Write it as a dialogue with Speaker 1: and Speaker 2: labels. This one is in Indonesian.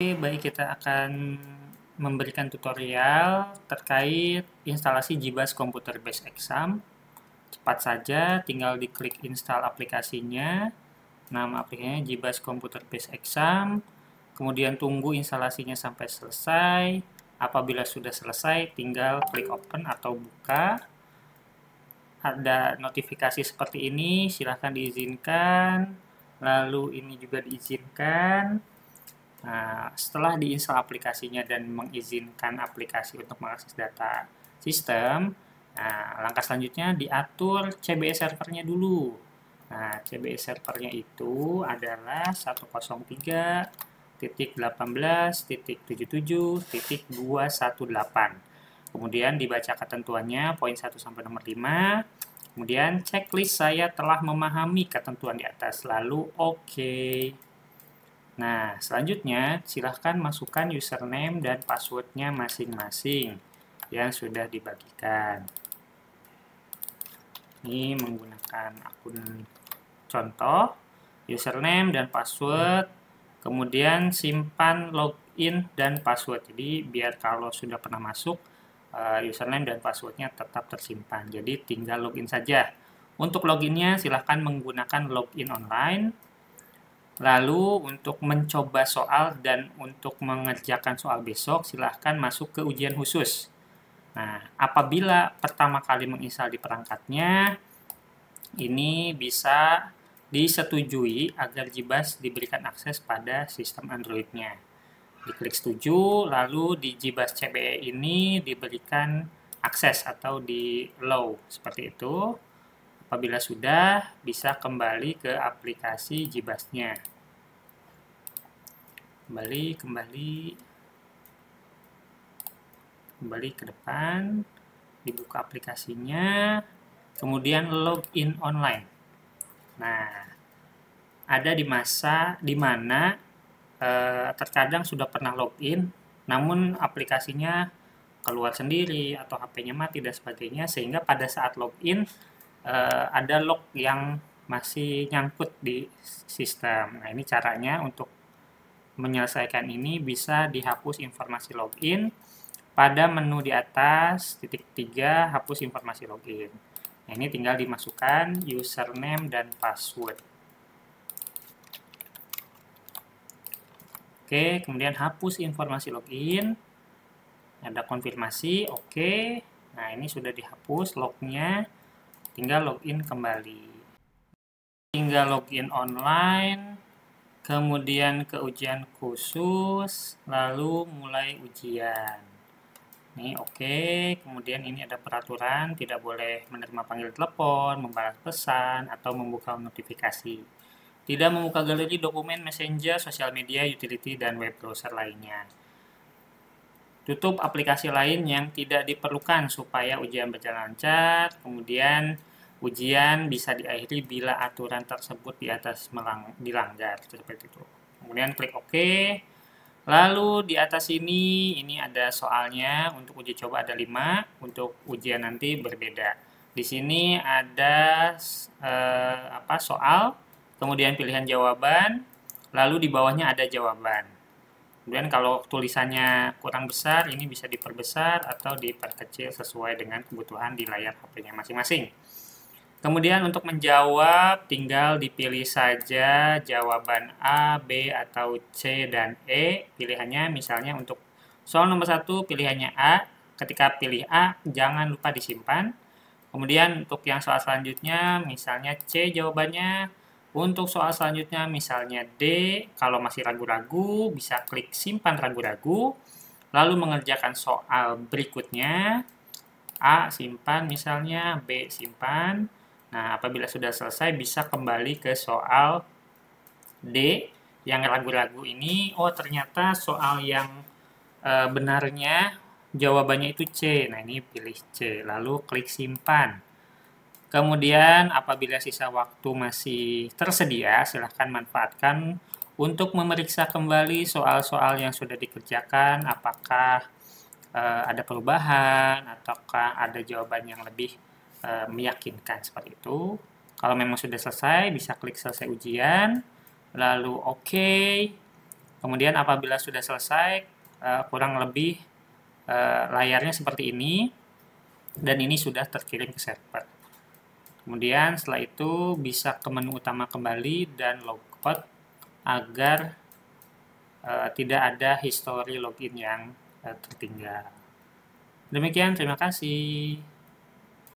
Speaker 1: Baik, kita akan memberikan tutorial terkait instalasi JBoss Computer Based Exam. Cepat saja, tinggal diklik install aplikasinya. Nama aplikasinya JBoss Computer Based Exam. Kemudian tunggu instalasinya sampai selesai. Apabila sudah selesai, tinggal klik open atau buka. Ada notifikasi seperti ini, silahkan diizinkan. Lalu ini juga diizinkan. Nah, setelah diinstal aplikasinya dan mengizinkan aplikasi untuk mengakses data sistem, nah, langkah selanjutnya diatur CBS servernya dulu. Nah, CBS servernya itu adalah 103.18.77.218. Kemudian dibaca ketentuannya poin 1 sampai nomor 5. Kemudian checklist saya telah memahami ketentuan di atas, lalu oke. Nah, selanjutnya silahkan masukkan username dan passwordnya masing-masing yang sudah dibagikan. Ini menggunakan akun contoh, username dan password, kemudian simpan login dan password. Jadi, biar kalau sudah pernah masuk, username dan passwordnya tetap tersimpan. Jadi, tinggal login saja. Untuk loginnya, silahkan menggunakan login online. Lalu untuk mencoba soal dan untuk mengerjakan soal besok, silahkan masuk ke ujian khusus. Nah, apabila pertama kali menginstal di perangkatnya, ini bisa disetujui agar JBoss diberikan akses pada sistem Android-nya. Diklik setuju, lalu di JBoss CBE ini diberikan akses atau di allow, seperti itu. Apabila sudah, bisa kembali ke aplikasi JBoss-nya. Kembali ke depan, dibuka aplikasinya, kemudian login online. Nah, ada di masa di mana terkadang sudah pernah login, namun aplikasinya keluar sendiri atau HP-nya mati dan sebagainya, sehingga pada saat login ada log yang masih nyangkut di sistem. Nah, ini caranya untuk menyelesaikan ini bisa dihapus informasi login. Pada menu di atas, titik 3, hapus informasi login. Nah, ini tinggal dimasukkan username dan password. Oke, kemudian hapus informasi login. Ada konfirmasi, oke. Nah, ini sudah dihapus lognya. Tinggal login kembali. Tinggal login online. Kemudian ke ujian khusus, lalu mulai ujian. Ini oke, kemudian ini ada peraturan, tidak boleh menerima panggil telepon, membalas pesan, atau membuka notifikasi. Tidak membuka galeri dokumen, messenger, sosial media, utility, dan web browser lainnya. Tutup aplikasi lain yang tidak diperlukan supaya ujian berjalan lancar, kemudian ujian bisa diakhiri bila aturan tersebut di atas dilanggar, seperti itu. Kemudian klik OK. Lalu di atas ini ada soalnya, untuk uji coba ada 5, untuk ujian nanti berbeda. Di sini ada soal, kemudian pilihan jawaban, lalu di bawahnya ada jawaban. Kemudian kalau tulisannya kurang besar, ini bisa diperbesar atau diperkecil sesuai dengan kebutuhan di layar HP-nya masing-masing. Kemudian untuk menjawab, tinggal dipilih saja jawaban A, B, atau C, dan E. Pilihannya misalnya untuk soal nomor 1, pilihannya A. Ketika pilih A, jangan lupa disimpan. Kemudian untuk yang soal selanjutnya, misalnya C jawabannya. Untuk soal selanjutnya, misalnya D. Kalau masih ragu-ragu, bisa klik simpan ragu-ragu. Lalu mengerjakan soal berikutnya. A simpan misalnya, B simpan. Nah, apabila sudah selesai, bisa kembali ke soal D. Yang ragu-ragu ini, oh ternyata soal yang benarnya jawabannya itu C. Nah, ini pilih C. Lalu klik simpan. Kemudian, apabila sisa waktu masih tersedia, silahkan manfaatkan untuk memeriksa kembali soal-soal yang sudah dikerjakan, apakah ada perubahan, ataukah ada jawaban yang lebih meyakinkan, seperti itu. Kalau memang sudah selesai, bisa klik selesai ujian, lalu OK. Kemudian apabila sudah selesai, kurang lebih layarnya seperti ini, dan ini sudah terkirim ke server. Kemudian setelah itu bisa ke menu utama kembali dan logout agar tidak ada history login yang tertinggal. Demikian, terima kasih.